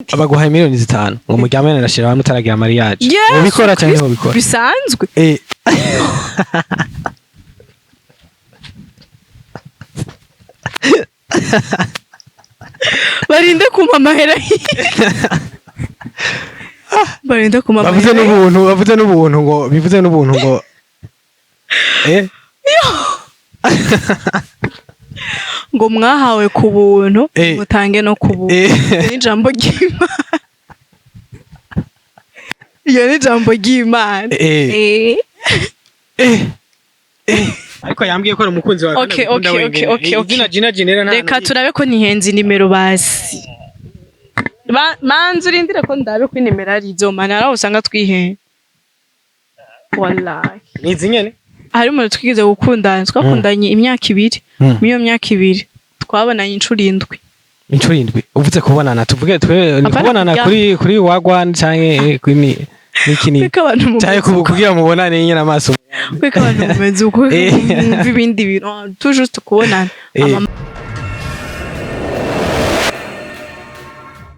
abaguhaye miliyoni 5 ngo muryamane nashira hamwe utaragira mariage Yes, ubikora cyangwa ubikora bisanzwe barinde kumpa amahera barinde kumpa bavuze n'ubuntu ngo bivuze n'ubuntu ngo ngo mwahawe ku buntu mutange no ku buntu n'ijambo ry'Imana iyo n'ijambo ry'Imana ariko yambwiye ko ari umukunzi wawe okay. Gina Genera reka turabe ko nihenze nimero basi manzi urindire ko ndabe ko nimero ari izo manara usanga twihe wallahi nizi nyene hari umuntu twigize gukundana twakundanye imyaka 2 miyo myaka 2 twabonanye inshuro 7 uvuze kubonana tuvuge twe ni kubonana kuri wagwan canke kuri nikini cyane kugira mubonane nyine amaso kweka abantu bameze uko ibindi bintu toujours tukubonana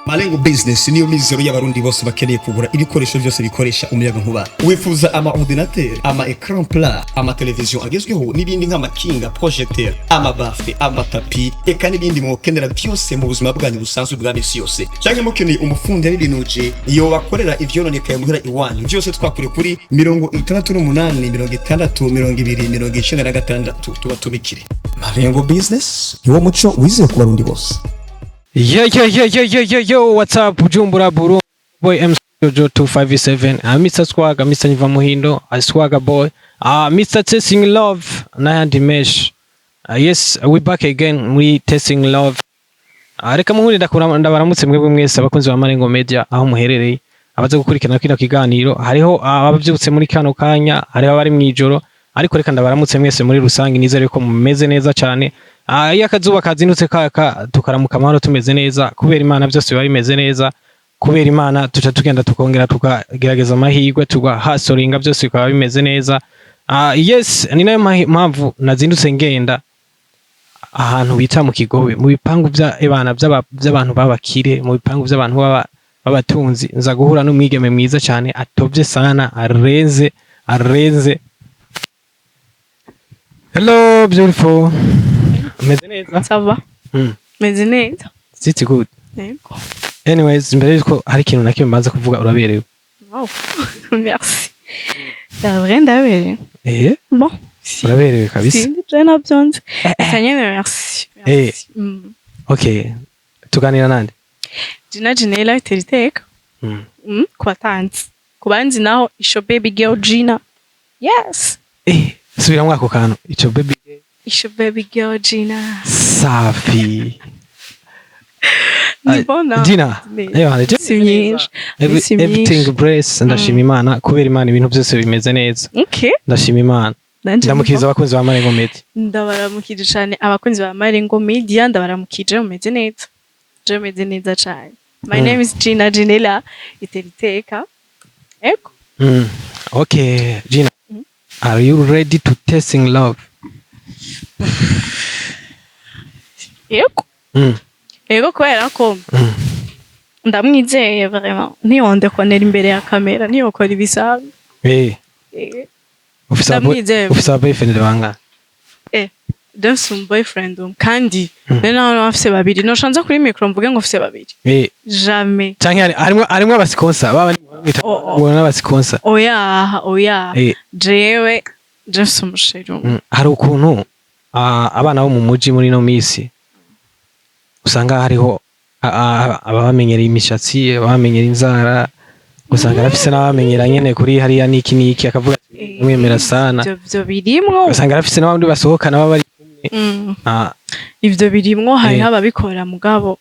Malengo Business niyo mizero y'abarundi bose bakeneye kugura ibikoresho byose bikoresha umuyaga nkuba. Wifuza ama ordinateur, ama écran plat, ama television agezweho n'ibindi nk'amakinga, projecteur, ama bafle, ama tapi, eka n'ibindi mukenera byose mu buzima bwanyu busanzwe bwa misi yose. Cyangwa mukeneye umufundi y'ibinuje iyo bakorera ivyononekaye muhira iwanyu. Byose twakure kuri 68 tuba tubikire. Malengo Business niwo muco wize ku barundi bose. Yo, what's up, Bujumbura, Burundi, boy, MC Jojo 257, Mr. Swagger, Mr. Niva Muhindo, Swagger boy, Mr. Testing Love, Nayandi Mesh. Yes, we back again, we testing love. Reka muhuri ndabaramutse mwebwe mwese abakunzi ba Malengo Media aho muherereye, abaze gukurikirana kino kiganiro, hariho abavyutse muri kano kanya, hariho abari mwijoro, ariko reka ndabaramutse mwese muri rusangi nizere ko mumeze neza cyane. Iyo akazuba kazinutse kaka tukaramuka amahoro tumeze neza kubera Imana byose biba bimeze neza kubera Imana tuca tugenda tukongera tukagerageza amahirwe tugahasoringa byose bikaba bimeze neza. Yes, ni nayo mpamvu nazindutse ngenda ahantu bita mu Kigobe mu bipangu by'abantu babakire mu bipangu by'abantu babatunzi nza guhura n'umwigeme mwiza cyane atovye sana areze. Hello beautiful. Meze neza? Sava. Meze neza. It's good. Yego. Anyways, mbere yuko hari ikintu nakimwe mbanza kuvuga uraberewe. Wow. Merci. Ndaberewe. Bon. Uraberewe kabisa. Sindi jana byonze. Tanyene merci. Okay. Tuganira nande? Gina Genera iteriteka. Kwatanzi. Kubanzi naho isho baby girl Gina. Yes. Subira mwako kantu. Ico baby Isho baby girl Gina. Safi. Nibona. Gina. Everything bless ndashima Imana kubera Imana ibintu byose bimeze neza. Okay. Ndashima Imana. Ndamukiriza abakunzi ba Malengo Media. Ndabaramukije cyane abakunzi ba Malengo Media ndabaramukije mumeze neza. Je meze neza cyane. My name is Gina Genera iteriteka. Eko. Okay, Gina. Are you ready to testing love? Yego. Yego kubera ko ndamwizeye vraiment ntiyonde konera imbere ya kamera ntiyokora ibisabe. Ofisa boyfriend banga. Don't boyfriend kandi nena afise babiri no shanza kuri micro mvuge ngo afise babiri. Jamais. Canke harimo abasikonsa baba ubona abasikonsa. Oya. Jewe James Mushero. Hari ukuntu abana bo mu muji muri no misi usanga hariho abamenyera imishatsi abamenyera inzara usanga rafise n'abamenyera nyene kuri hariya niki akavuga mwemera sana ivyo birimwo usanga rafise n'abandi basohokana baba bari ivyo birimwo hari ababikora mugabo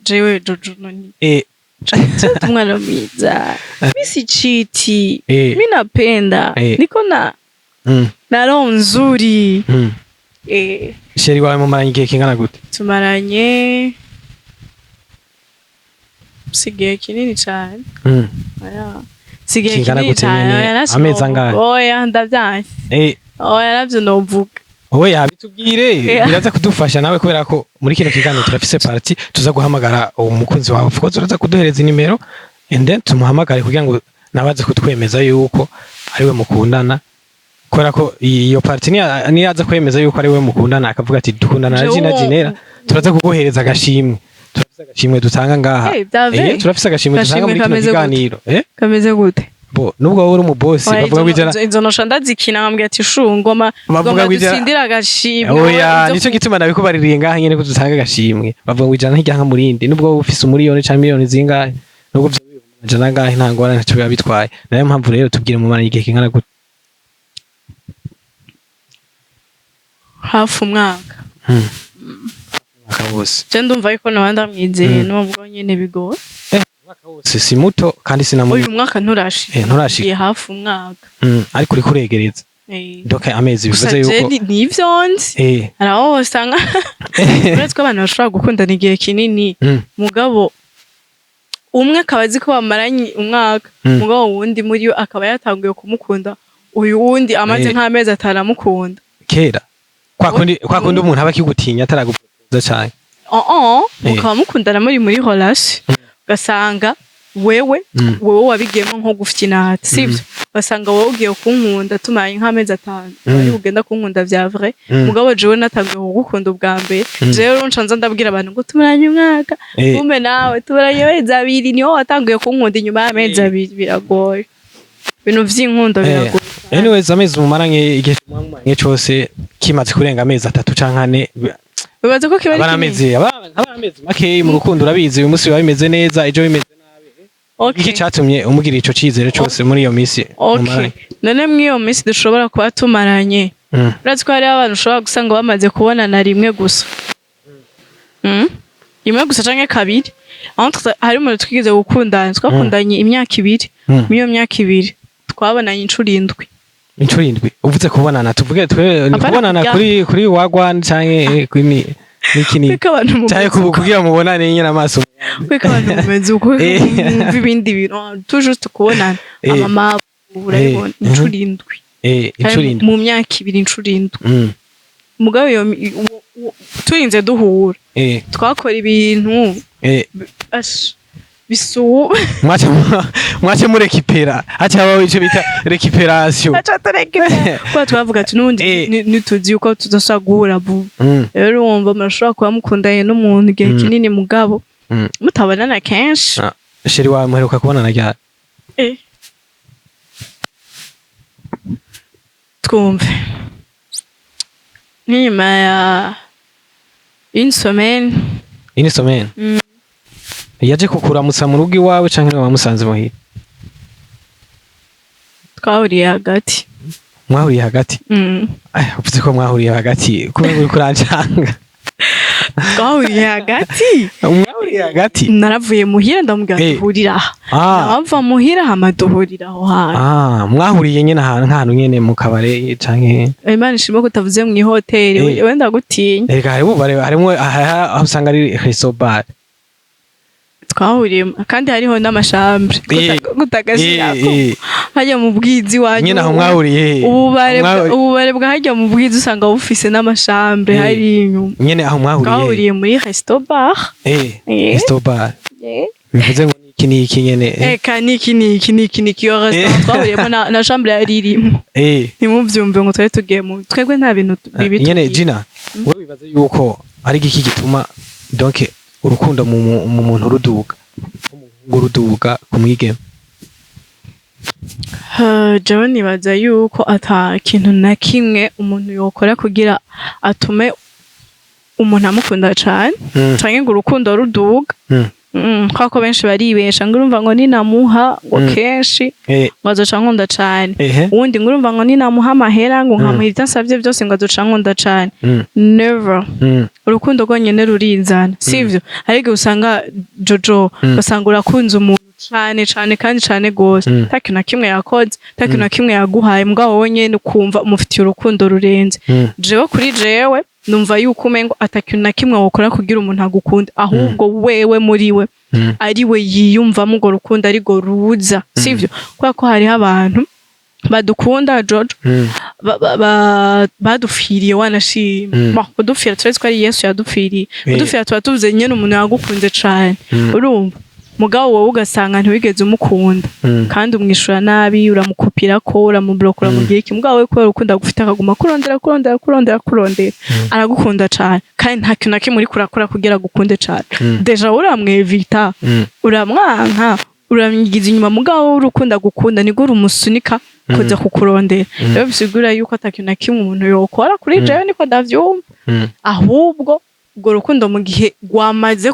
jewe Jojo noni umwana mwiza misi chiti mimi napenda niko na roho nzuri. Sheri wawe mumaranye igihe kingana gute? Tumaranye sigiye kinini cyane. Sigiye kinini cyane. Amezi angahe? Oya ndavyanye. Oya navyo novuga. wowe yabitubwire biraza kudufasha nawe kubera ko muri kino kiganiro turafise party tuza guhamagara umukunzi wawe fuko turaza kuduhereza nimero and then tumuhamagare kugira ngo nabaze kutwemeza yuko ari we mukundana kubera ko iyo party ni yaza kwemeza yuko ari we mukundana akavuga ati dukundana na Jinera turaza kuguhereza agashimwe turafise agashimwe dutanga ngaha turafise agashimwe dutanga muri kino kiganiro kameze gute bo nubwo wowe uri mu boss bavuga kwijana izo nosha ndazikina ngambye ati shungoma bavuga kwijana dusindira agashimwe oya nico gituma nabikubaririye ngaha nyene ko dutanga agashimwe bavuga kwijana hirya nka murindi nubwo ufise umuriyoni cyangwa miliyoni zingahe nubwo jana ngahe ntangora ntacyo biba bitwaye nayo mpamvu rero tubwire mu mana igihe kingana gute hafu umwaka wose je ndumva yuko nabanda mwizeye n'ubwo nyene bigoye umwaka wose si muto kandi sinamuri uyu mwaka nturashika hafu umwaka ariko uri kuregereza doka amezi bivuze yuko nivyo nzi araho usanga uretse ko abantu bashobora gukundana igihe kinini mugabo umwe akaba azi ko bamaranye umwaka mugabo wundi muri yo akaba yatanguye kumukunda uyu wundi amaze nk'amezi ataramukunda kera kwa kundi umuntu aba akigutinya ataragupropoza cyane mukaba mukundana muri relation ugasanga wewe wabigiyemo nko gufyina sivyo basanga wowe ugiye kunkunda tumaye nk'amezi 5 ari ugenda kunkunda vya vrai mugabo jewe natangiye kugukunda ubwa mbere rero ncanza ndabwira abantu ngo tumaranye umwaka kumbe nawe tumaranye amezi 2 niho watangiye kunkunda inyuma y'amezi 2 biragoye ibintu vy'inkundo biragoye anyways amezi mumaranye igihe mwamanye cyose kimaze kurenga amezi 3 canke 4 bibaza ko kiba ari amezi make mu rukundo urabizi uyu munsi bimeze neza ejo bimeze iki cyatumye umugira ico cizere cyose muri iyo misi none mwiyo misi dushobora kuba tumaranye urazi ko hari abantu ushobora gusanga bamaze kubonana rimwe gusa rimwe gusa canke kabiri hari umuntu twigeze gukundana twakundanye imyaka 2 miyo myaka 2 twabonanye incuro 7 uvuze kubonana tuvuge kubonana kuri wagwan canke kuri nikini cyane kugira mubonane nyine amaso kweka abantu bumeze uko ibindi bintu toujours kubonana mama urabona incuro 7 mu myaka 2 incuro 7 mugabo yo turinze duhura twakora ibintu bisu mwache murekipera acha icyo bita recuperation kwa twavuga ati nundi nituzi uko tudasagura bu rero wumva mashobora kuba mukundanye n'umuntu igihe kinini mugabo mutabonana kenshi sheri wa muheruka kubonana ryari twumve nyuma ya une semaine yaje kukuramutsa mu rugo iwawe canke wamusanze muhira twahuriye hagati uvuze ko mwahuriye hagati kubera uri kurancanga twahuriye hagati naravuye muhira ndamubwira duhurira nava muhira hama duhurira aho hantu mwahuriye nyene ahantu nyene mu kabare canke Imana ishimwe kutavuze mu ihoteli wenda gutinya reka harimo aho usanga ari restobar twahuriye kandi hariho n'amashambre gutagashirako hajya mu bwizi wanyu nyine aho mwahuriye ububare bwa hajya mu bwizi usanga bufise n'amashambre hari inyuma nyine aho mwahuriye muri restobar bivuze ngo niki nyene niki yo restaurant twahuriyemo na chambre yari irimo ntimuvyumve ngo twebwe nta bintu bibi nyene Gina wowe bibaze yuko ari iki gituma donc urukundo mu muntu ruduga kumwigema jewe nibaza yuko ata kintu na kimwe umuntu yokora kugira atume umuntu amukunda cane canke ngo urukundo ruduga kwako benshi baribesha ngurumva ngo ninamuha ngo kenshi bazoca nkunda cane uwundi ngurumva ngo ninamuha amahera ngo nkamuhita nsavye byose ngo azoca nkunda cane never urukundo rwonyene rurizana sivyo ariko usanga Jojo usanga urakunze umuntu cane kandi cane gose takintu na kimwe yakoze takintu na kimwe yaguhaye mugabo wonyene ukumva umufitiye urukundo rurenze jewe kuri jewe numva yuko umengo atakintu na kimwe wokora kugira umuntu agukunda ahubwo wewe muri we ari we yiyumvamo urwo rukundo ari go ruza sivyo kubera ko hariho abantu badukunda Jojo badufiriye wanashima kudupfira turetse ko ari Yesu yadupfiriye kudupfira tuba tuvuze nyene umuntu yagukunze cane urumva mugabo wowe ugasanga ntiwigeze umukunda kandi umwishura nabi uramukupira ko uramublokura mu gihe iki mugabo we kubera ukunda gufita akaguma kurondera aragukunda cane kandi nta kintu nakimwe uri kurakora kugira gukunde cane deja uramwevita uramwanka uramyigiza inyuma mugabo urukunda gukunda nigo rumusunika kuza kukurondera rero bisigura yuko atakintu nakimwe umuntu yokora kuri jewe niko ndavyumva ahubwo ubwo rukundo mu gihe rwamaze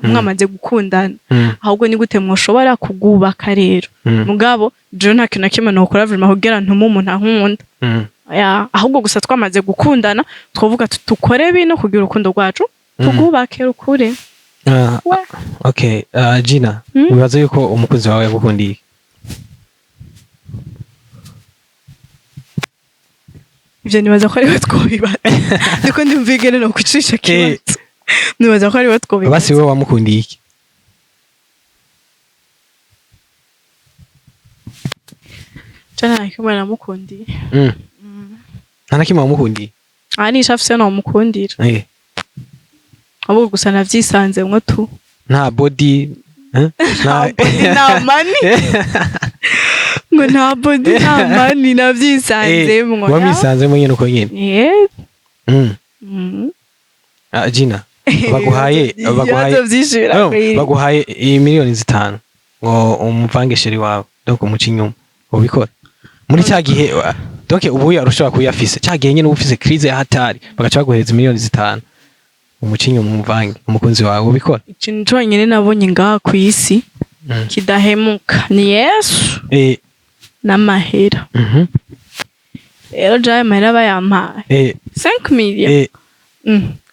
mwamaze gukundana ahubwo ni gute mwoshobora kugubaka rero mugabo jewe nta kintu nakimwe nokora vraiment kugira ntume umuntu ankunda ahubwo gusa twamaze gukundana twovuga tukore bino kugira urukundo rwacu tugubake rukure okay Gina wibaza yuko umukunzi wawe yagukundiye ivyo nibaza ko ari twobibaza niko ndumvigene no kwicisha kibazo nibaza ko ari twobibaza basi we wamukundiye iki cyane kimwe namukundiye nta nakimwe wamukundiye ani shafise no mukundira abo gusa navyisanze mwo tu nta body nta mani ngo nta body nta mani navyisanze mwo wamisanze mwo nyene uko nyene Gina baguhaye miliyoni 5 ngo umuvange sheri wawe donc umuca inyuma ubikora muri cya gihe donc ubu yarushobora kuyafise cya gihe nyene ufise crise ya hatari bagaca baguhereza miliyoni 5 umucinyo umuvange umukunzi wawe ubikora ikintu cyonyine nabonye ngaha ku isi kidahemuka ni Yesu n'amahera rero jaye mahera bayampaye 5 million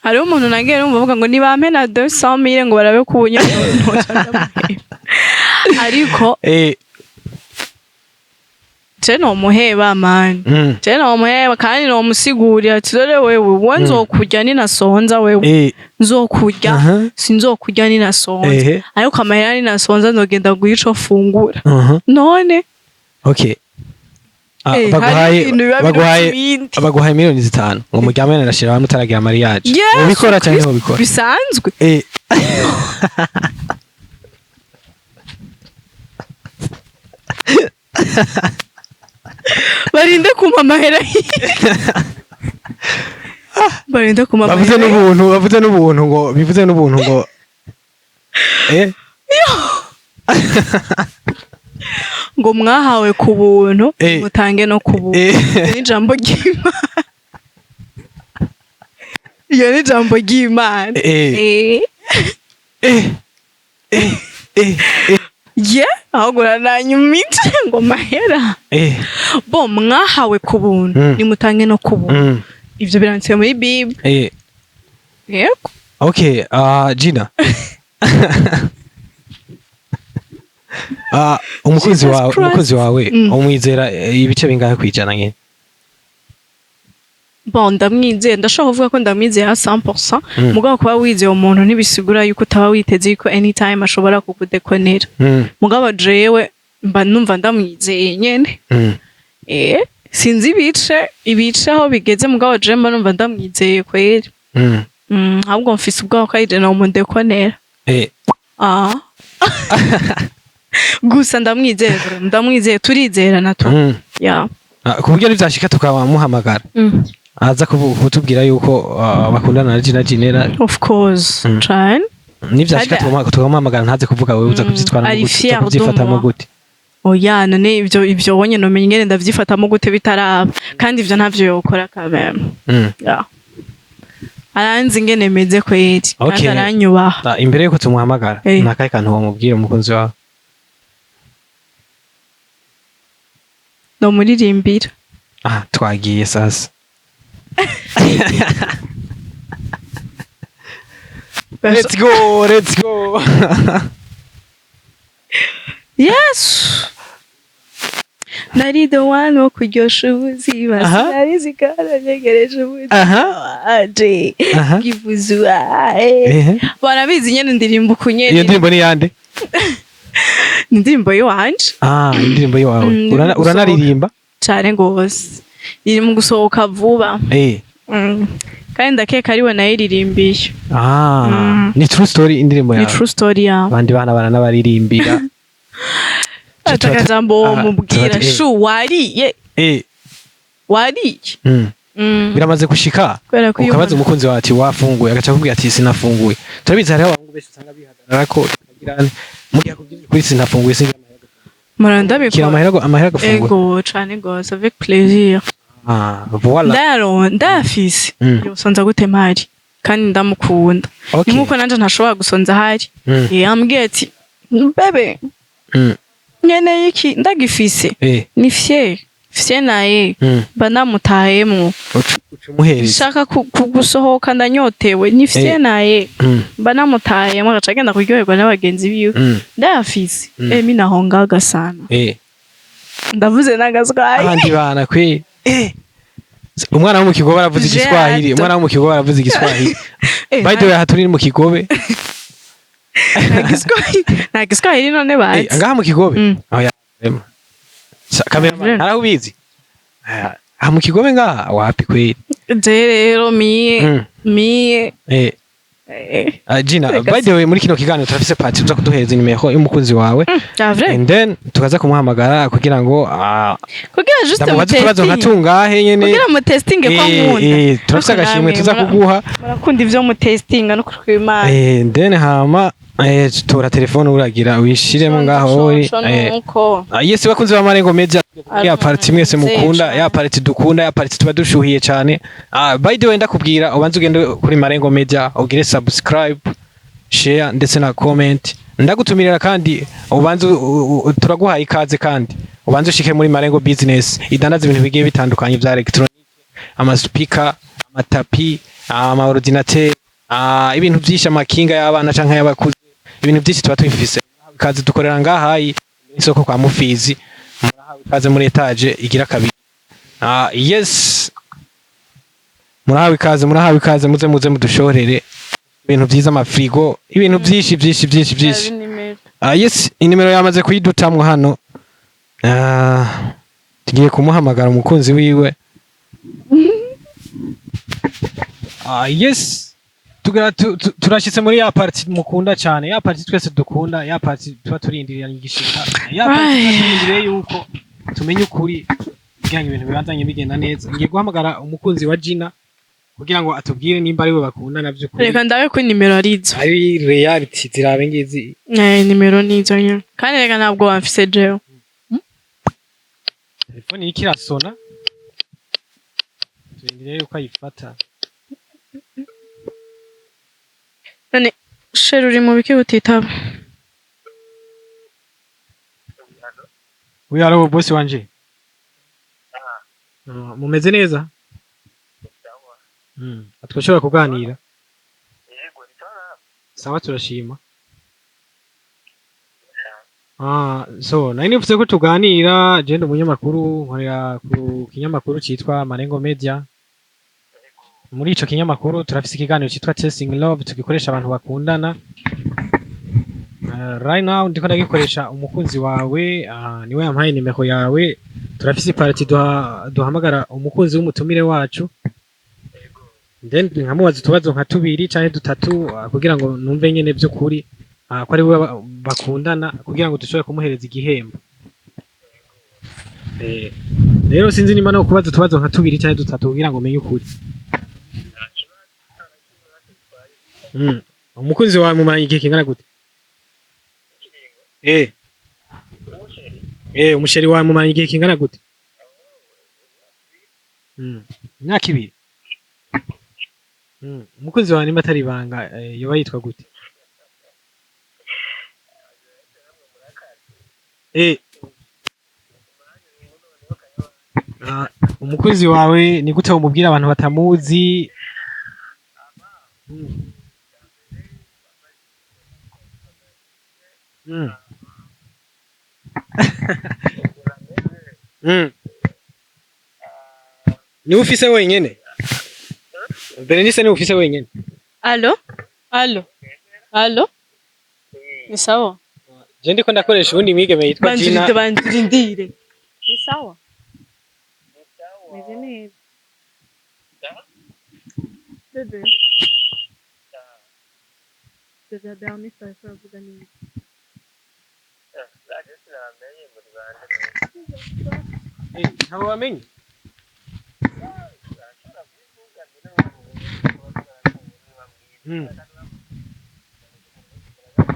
hariho umuntu nagiye numva avuga ngo nibampe na 200,000 ngo barabe kubunya ariko no muheba man no muheba kandi no musigurira ati dore wewe nzokujya ni nasonza wewe nzokujya sinzokujya ni nasonza ariko amahera ni nasonza nzogenda guhico fungura none okay baguhaye miliyoni 5 ngo muryamane nashira hamwe utaragira mariage ubikora cyane ubikora bisanzwe barinde kumpa amahera barinde kumpa amahera bavuze n'ubuntu ngo bivuze n'ubuntu ngo ngo mwahawe ku buntu mutange no ku buntu ni jambo ry'Imana iyo ni jambo ry'Imana ahubwo nananyumite ngo mahera bo mwahawe ku buntu nimutange no ku buntu ivyo biranditse muri Bible yego okay Gina umukunzi wawe umwizera ibice bingahe kwijana nyene bon ndamwizeye ndashobora kuvuga ko ndamwizeye 100% mugabo kuba wizeye umuntu ntibisigura yuko utaba witeze yuko anytime ashobora kukudekonera mugabo jewe mba numva ndamwizeye nyene sinzi ibice aho bigeze mugabo jewe mba numva ndamwizeye kweri ahubwo mfise ubwaho ko ayije na umudekonera gusa ndamwizeye turizerana tu ku buryo ntibyashika tukamuhamagara aza kutubwira yuko bakundana na Gina Ginera of course try nivyashika tukamuhamagara ntaze kuvuga wewe uza kuvyitwara mu gute kuvyifatamo gute oya none ivyo wonye no menyere ndavyifatamo gute bitaraba kandi ivyo ntavyo yokora kabeme aranzi ngene meze kweri kandi aranyubaha imbere yuko tumuhamagara nakaye kantu wamubwira umukunzi wawe no muririmbira twagiye sasa let's go yes nari the one wo kuryosha ubuzima nari zikara nyegereje ubuzima aje givuzwa barabizi nyene ndirimbo kunyene iyo ndirimbo ni yande indirimbo yiwanje indirimbo yiwawe uranaririmba cyane gose iri mu gusohoka vuba eh kandi ndakeka ariwe nayiririmbiye ni true story indirimbo ni yawe true story yawe abandi bana baranabaririmbira atakajambo mubwira shu wariye wariye biramaze gushika ukabaza umukunzi wawe ati wafunguye agaca akubwira ati sinafunguye turabizi hariho abahungu benshi usanga bihagarara ko mugiye kubwira kuri sinafunguye murandabikora amahera gufungura ego cane gose avec plaisir voilà ndafise yosonza gute mari kandi ndamukunda nkuko nanje ntashobora gusonza hari yambwiye ati bebe nyene iki ndagifise ni fier naye banamutahemwo shaka kugusohoka ndanyotewe ni fier naye banamutahemwo agaca agenda kuryoherwa n'abagenzi biwe ndayafise mi nahongaga sana ndavuze n'agaswahili abandi bana kwe umwana wo mu kigobe aravuze igiswahili by the way aha turi mu kigobe nta giswahili none bazi ngaha mu kigobe kamera araho ubizi aha mu kigobe ngaha wapi kweli je rero miye Gina, by the way muri kino kiganiro turafise party tuza kuduhereza nimero y'umukunzi wawe and then tukaza kumuhamagara kugira ngo juste tubazo nkatungahe nyene kugira mu testing kwa nkunda turafise agashimwe tuza kuguha murakunda ivyo mu testing no kwimana then hama tora telefone uragira uyishiremo ngaho yes bakunze ba Marengo Media ya party mwese mukunda ya party dukunda ya party tuba dushuhiye cyane by the way ndakubwira ubanze ugende kuri Marengo Media ugire subscribe share ndetse na comment ndagutumirira kandi ubanze turaguhaye ikaze kandi ubanze ushike muri Marengo Business idandaza ibintu bigiye bitandukanye bya electronic speaker amatapi ordinateur ibintu byinshi amakinga y'abana canka y'abakuze ibintu byinshi tuba twifise kazi dukorera ngahayi isoko kwa Mufizi murahawe kaze muri etage igira kabiri yes murahawe kaze muze mudushorere ibintu byiza amafrigo ibintu byinshi yes inimero yamaze kuyidutamwe hano tugiye kumuhamagara umukunzi wiwe yes turashitse muri ya party mukunda cyane ya party twese dukunda ya party tuba turindiriye igishika ya party turindiriye yuko tumenye ukuri kugira ngo ibintu bibanzanye bigenda neza ngiye guhamagara umukunzi wa Gina kugira ngo atubwire nimba ari we bakunda navyo kuri reka ndabe ko nimero arizo ari reality zirabe ngizi nimero nizo nyine kandi reka ntabwo wamfise jewe telefone ikirasona turindiriye yuko ayifata none sheri uri mu biki utitaba we alo boss wanje mumeze neza atwashobora kuganira sawa turashima so nari nifuze ko tuganira je ndi umunyamakuru nkorera ku kinyamakuru citwa Marengo Media muri ico kinyamakuru turafise ikiganiro citwa Chasing Love tugikoresha abantu bakundana right now ndiko ndagikoresha umukunzi wawe niwe yampaye nimero yawe turafise party duhamagara umukunzi w'umutumire wacu then nkamubaza tubazo nka tubiri canke dutatu kugira ngo numve nyene by'ukuri ko ari we bakundana kugira ngo dushobore kumuhereza igihembo rero sinzi nimba no kubaza tubazo nka tubiri canke dutatu kugira ngo menye ukuri umukunzi wawe mumanye igihe kingana gute umusheri wawe mumanye igihe kingana gute imyaka 2 umukunzi wawe nimba atari ibanga yoba yitwa gute umukunzi wawe ni gute umubwira abantu batamuzi ni ufise wenyene Berenice ni ufise wenyene allo ni sawa je ndiko ndakoresha ubundi mwigeme yitwa Gina bandindire ni sawa meze Dede. Dede Bernice ariko aravuga neza. Ntabwo wamenye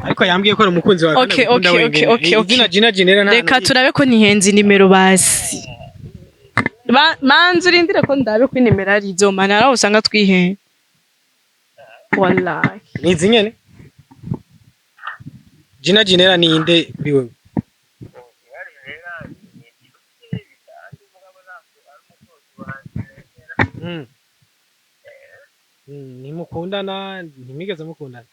ariko yambwiye ko ari umukunzi wawe Okay, okay. izina Gina Genera Reka turabe ko ntihenze nimero basi. Manzi urindire ko ndabe ko nimero ari izo manara usanga twihe. Wallahi. nizi nyene Gina Genera ni inde kuri wewe ntimukundana ntimwigeze mukundana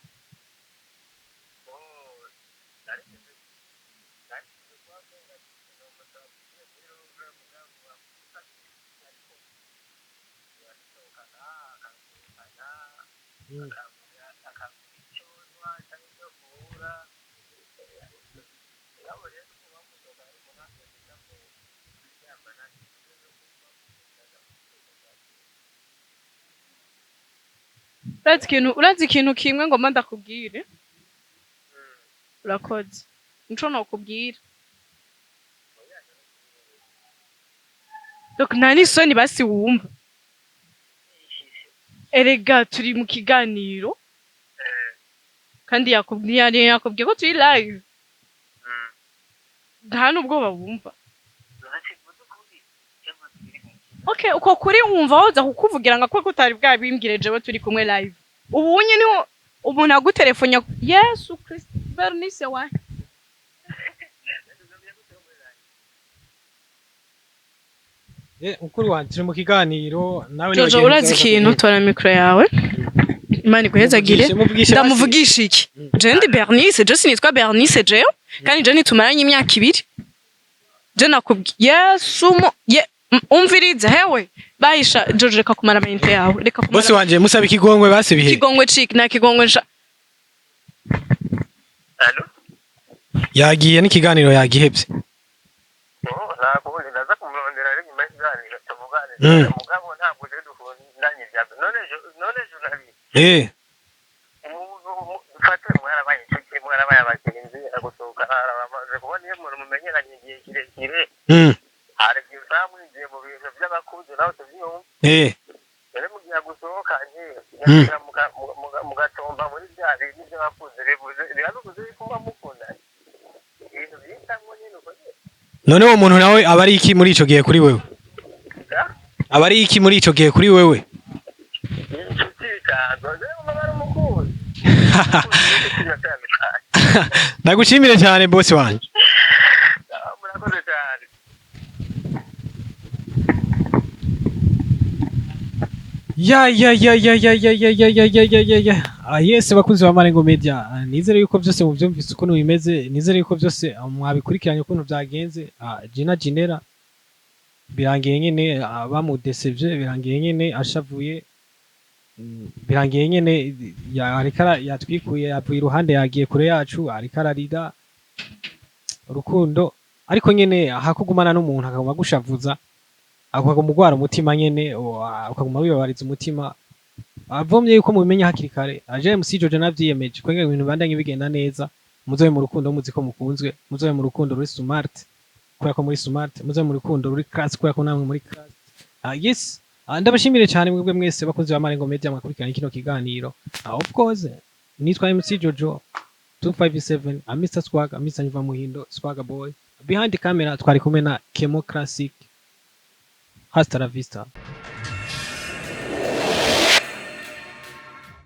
urazi ikintu kimwe ngo manda kubwire. Urakoze. Nico nokubwira. Donc nani soni basi wumva. Erega turi mu kiganiro. Kandi yakubwiye ko turi live. Nta nubwo bumva. Okay, uko kuri wumva woza kukuvugira ngo ko kutari bwabimbwire jewe turi kumwe live. Ubu nyine niho umuntu agutelefone Yesu Kristo Bernice wa. ukuri wanje turi mu kiganiro nawe Jojo urazi ikintu tora micro yawe. Imana ikuhezagire. Ndamuvugisha iki? Je ndi Bernice, je sinitwa Bernice je. Kandi je nitumaranye imyaka 2. Je nakubwiye Yesu umvirize hewe bahisha Jojo reka kumara amayinite yawe reka kumara bose wanje musaba ikigongwe base bihe ikigongwe ciki na kigongwe nsha. Allo yagiye n'ikiganiro yagihebye ntabwo ndaza kumurondera ari nyuma y'ikiganiro tuvugane mugabo ntabwo rero dukundanye byabe none journalist umuntu ufate mwarabaye inshuti mwarabaye abagenzi agusohoka arabamaze kubona iyo umuntu mumenyeranye igihe kirekire hari byamwinjiye mu bintu by'abakuzi nawe tubyumva rero mu gihe agusohokanye mugatomba muri bya bintu by'abakuzi birabuze kuba mukundanye ibintu byitamo nyine uko none uwo muntu nawe aba ari iki muri ico gihe kuri wewe aba ari iki muri ico gihe kuri wewe ndagushimire cyane boss wanje murakoze cyane yes bakunzi ba Marengo Media nizere yuko byose mu byumvise uko bimeze nizere yuko byose mwabikurikiranye ukuntu byagenze Gina Genera birangiye nyene bamudesevye birangiye nyene ashavuye birangiye nyene yarikara yatwikuye yavuye iruhande yagiye kure yacu arikara rida urukundo ariko nyene hakugumana n'umuntu akaguma gushavuza akaguma gugwara umutima nyene akaguma wibabariza umutima avomye yuko mubimenya hakiri kare aje MC Jojo navyiyemeje kwenge ibintu bandanye bigenda neza muzobe mu rukundo muzi ko mukunzwe muzobe mu rukundo ruri smart kubera ko muri smart muzobe mu rukundo ruri class kubera ko namwe muri class yes ndabashimire cyane mwebwe mwese bakunzi ba Marengo Media mwakurikirana kino kiganiro of course nitwa MC Jojo 257 Mr Swag Mr Niva Muhindo Swagger Boy behind the camera twari kumwe na Chemo Classic hasta la vista.